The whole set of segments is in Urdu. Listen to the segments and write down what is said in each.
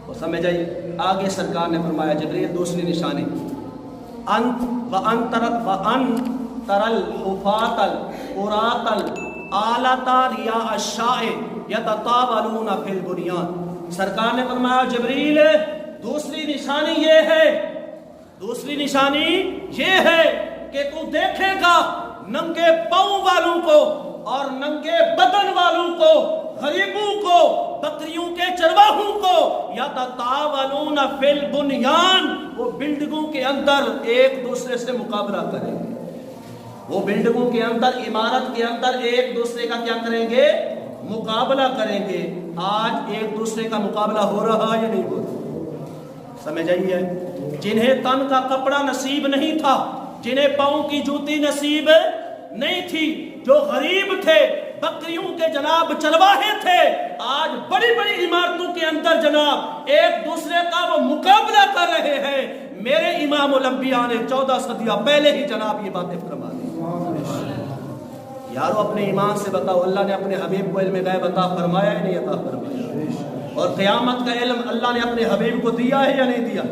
تو سمجھ آئی؟ آگے سرکار نے فرمایا جبریل دوسری نشانی وَأَن تَرَى الْحُفَاةَ الْعُرَاةَ الْعَالَةَ رِيَاءَ الشَّاءِ يَتَطَاوَلُونَ فِي الْبُنْيَانِ۔ سرکار نے فرمایا جبریل دوسری نشانی یہ ہے کہ تو دیکھے گا ننگے پاؤں والوں کو اور ننگے بدن والوں کو، غریبوں کو، بکریوں کے چرواہوں کو، یتطاولون فی البنیان، وہ بلڈنگوں کے اندر ایک دوسرے سے مقابلہ کریں گے، وہ بلڈنگوں کے اندر، عمارت کے اندر ایک دوسرے کا کیا کریں گے؟ مقابلہ کریں گے۔ آج ایک دوسرے کا مقابلہ ہو رہا یا نہیں ہو رہا؟ سمجھ آئیے؟ جنہیں تن کا کپڑا نصیب نہیں تھا، جنہیں پاؤں کی جوتی نصیب نہیں تھی، جو غریب تھے، بکریوں کے جناب چرواہے تھے، آج بڑی بڑی عمارتوں کے اندر جناب ایک دوسرے کا وہ مقابلہ کر رہے ہیں۔ میرے امام الانبیاء نے 14 صدیاں پہلے ہی جناب یہ باتیں فرما دی۔ یارو اپنے ایمان سے بتاؤ، اللہ نے اپنے حبیب کو علم غیب عطا فرمایا ہے نہیں عطا فرمایا؟ اور قیامت کا علم اللہ نے اپنے حبیب کو دیا ہے یا نہیں دیا؟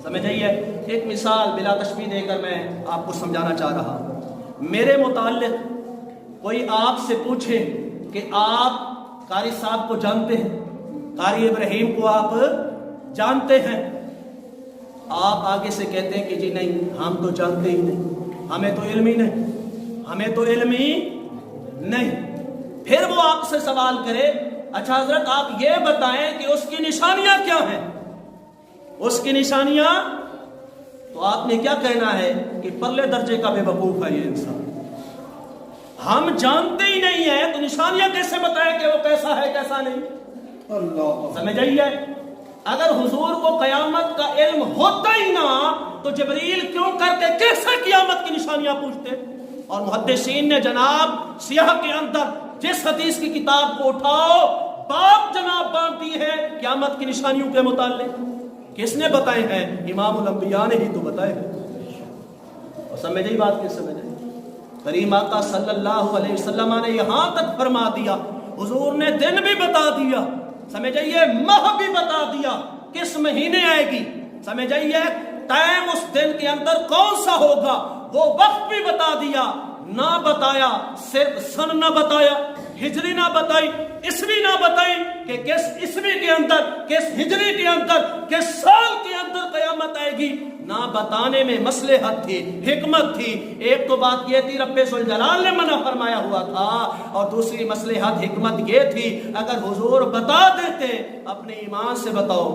سمجھ آئیے؟ ایک مثال بلا تشبیہ دے کر میں آپ کو سمجھانا چاہ رہا ہوں۔ میرے متعلق کوئی آپ سے پوچھے کہ آپ قاری صاحب کو جانتے ہیں، قاری ابراہیم کو آپ جانتے ہیں، آپ آگے سے کہتے ہیں کہ جی نہیں ہم تو جانتے ہی نہیں، ہمیں تو علم ہی نہیں۔ پھر وہ آپ سے سوال کرے اچھا حضرت آپ یہ بتائیں کہ اس کی نشانیاں کیا ہیں؟ اس کی نشانیاں، تو آپ نے کیا کہنا ہے کہ پرلے درجے کا بے وقوف ہے یہ انسان، ہم جانتے ہی نہیں ہیں تو نشانیاں کیسے بتائیں کہ وہ کیسا ہے کیسا نہیں؟ اللہ سمجھ آئیے؟ اگر حضور کو قیامت کا علم ہوتا ہی نہ تو جبریل کیوں کر کے کیسے قیامت کی نشانیاں پوچھتے؟ اور محدثین نے جناب سیاہ کے اندر جس حدیث کی کتاب کو اٹھاؤ باب جناب باندھ دی ہے قیامت کی نشانیوں کے متعلق، کس نے بتائے ہیں؟ امام الانبیاء نے ہی تو بتائے ہیں۔ اور سمجھ آئی بات؟ کس سمجھ آئی؟ کریم آقا صلی اللہ علیہ وسلم نے یہاں تک فرما دیا، حضور نے دن بھی بتا دیا، سمجھ آئیے ماہ بھی بتا دیا، کس مہینے آئے گی، سمجھ آئیے ٹائم اس دن کے اندر کون سا ہوگا، وہ وقت بھی بتا دیا، نہ بتایا صرف سن نہ بتایا، ہجری نہ بتائی، عیسوی نہ بتائی کہ کس عیسوی کے اندر، کس ہجری کے اندر، کس سال کے اندر قیامت آئے گی، نہ بتانے میں مصلحت تھی، حکمت تھی۔ ایک تو بات یہ تھی رب ذوالجلال نے منع فرمایا ہوا تھا، اور دوسری مصلحت حکمت یہ تھی اگر حضور بتا دیتے، اپنے ایمان سے بتاؤ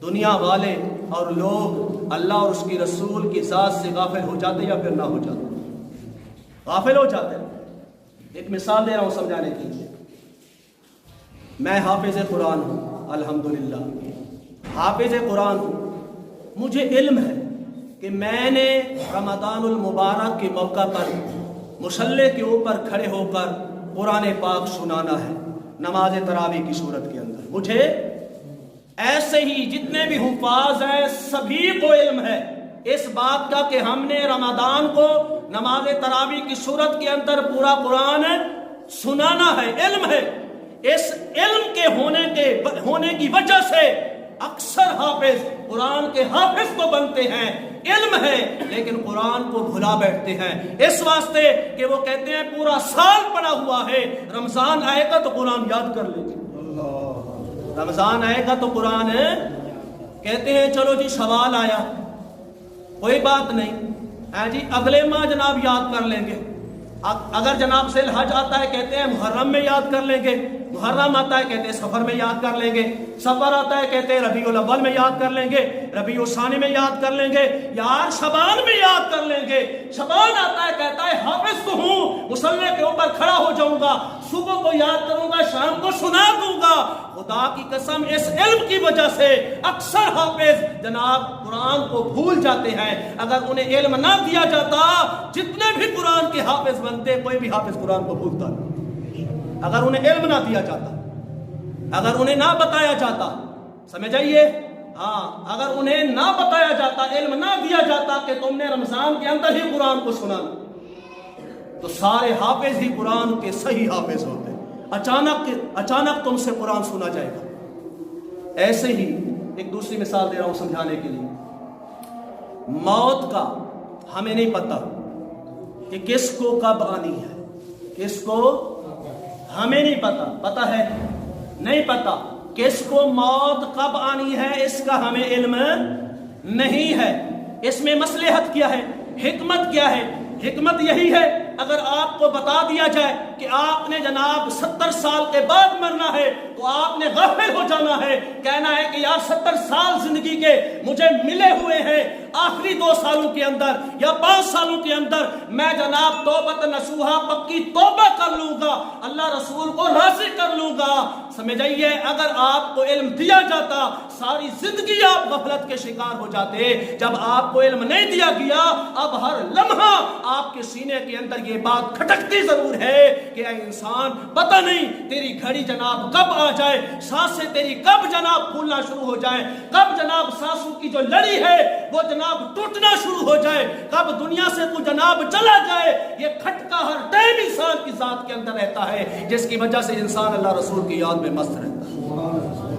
دنیا والے اور لوگ اللہ اور اس کی رسول کی ذات سے غافل ہو جاتے یا پھر نہ ہو جاتے؟ غافل ہو جاتے۔ ایک مثال دے رہا ہوں سمجھانے کی، میں حافظ قرآن ہوں، الحمدللہ حافظ قرآن ہوں، مجھے علم ہے کہ میں نے رمضان المبارک کے موقع پر مصلی کے اوپر کھڑے ہو کر قرآن پاک سنانا ہے نماز تراویح کی صورت کے اندر۔ مجھے ایسے ہی جتنے بھی حفاظ ہیں سبھی کو علم ہے اس بات کا کہ ہم نے رمضان کو نماز تراویح کی صورت کے اندر پورا قرآن سنانا ہے، علم ہے۔ اس علم کے ہونے کی وجہ سے اکثر حافظ قرآن کے حافظ تو بنتے ہیں، علم ہے لیکن قرآن کو بھلا بیٹھتے ہیں، اس واسطے کہ وہ کہتے ہیں پورا سال پڑا ہوا ہے، رمضان آئے گا تو قرآن یاد کر لیں گے، رمضان آئے گا تو قرآن کہتے ہیں چلو جی سوال آیا کوئی بات نہیں جی اگلے ماہ جناب یاد کر لیں گے، اگر جناب سے الحج آتا ہے کہتے ہیں محرم میں یاد کر لیں گے، محرم آتا ہے کہتے ہیں سفر میں یاد کر لیں گے، سفر آتا ہے کہتے ہیں ربیع الاول میں یاد کر لیں گے، ربیع الثانی میں یاد کر لیں گے، یار شعبان میں یاد کر لیں گے، شعبان آتا ہے کہتا ہے حافظ تو ہوں، مصلی کے اوپر کھڑا ہو جاؤں گا، صبح کو یاد کروں گا، شام کو سنا دوں گا۔ خدا کی قسم اس علم کی وجہ سے اکثر حافظ جناب قرآن کو بھول جاتے ہیں۔ اگر انہیں علم نہ دیا جاتا جتنے بھی قرآن کے حافظ بنتے کوئی بھی حافظ قرآن کو بھولتا نہیں، اگر انہیں علم نہ دیا جاتا، اگر انہیں نہ بتایا جاتا، سمجھ آئیے؟ ہاں اگر انہیں نہ بتایا جاتا، علم نہ دیا جاتا کہ تم نے رمضان کے اندر ہی قرآن کو سنانا تو سارے حافظ ہی قرآن کے صحیح حافظ ہوتے، اچانک تم سے قرآن سنا جائے گا، ایسے ہی ایک دوسری مثال دے رہا ہوں سمجھانے کے لیے، موت کا ہمیں نہیں پتہ کہ کس کو کب آنی ہے، کس کو ہمیں نہیں پتہ، پتہ ہے نہیں پتہ کس کو موت کب آنی ہے، اس کا ہمیں علم نہیں ہے۔ اس میں مصلحت کیا ہے، حکمت کیا ہے؟ حکمت یہی ہے اگر آپ کو بتا دیا جائے کہ آپ نے جناب 70 سال کے بعد مرنا ہے تو آپ نے غافل ہو جانا ہے، کہنا ہے کہ یار 70 سال زندگی کے مجھے ملے ہوئے ہیں، آخری 2 سالوں کے اندر یا 5 سالوں کے اندر میں جناب توبۃ نصوحہ پکی توبہ کر لوں گا، اللہ رسول کو راضی کر لوں گا۔ سمجھائیے، اگر آپ کو علم دیا جاتا ساری زندگی آپ غفلت کے شکار ہو جاتے۔ جب آپ کو علم نہیں دیا گیا، اب ہر لمحہ آپ کے سینے کے اندر یہ بات کھٹکتی ضرور ہے کہ اے انسان، پتہ نہیں تیری گھڑی جناب کب آ جائے، سانسیں تیری کب جناب پھولنا شروع ہو جائیں، کب جناب سانسوں کی جو لڑی ہے وہ جناب ٹوٹنا شروع ہو جائے، کب دنیا سے تو جناب چلا جائے۔ یہ کھٹکا ہر ٹائم انسان کی ذات کے اندر رہتا ہے، جس کی وجہ سے انسان اللہ رسول کی یاد میں مست رہتا ہے۔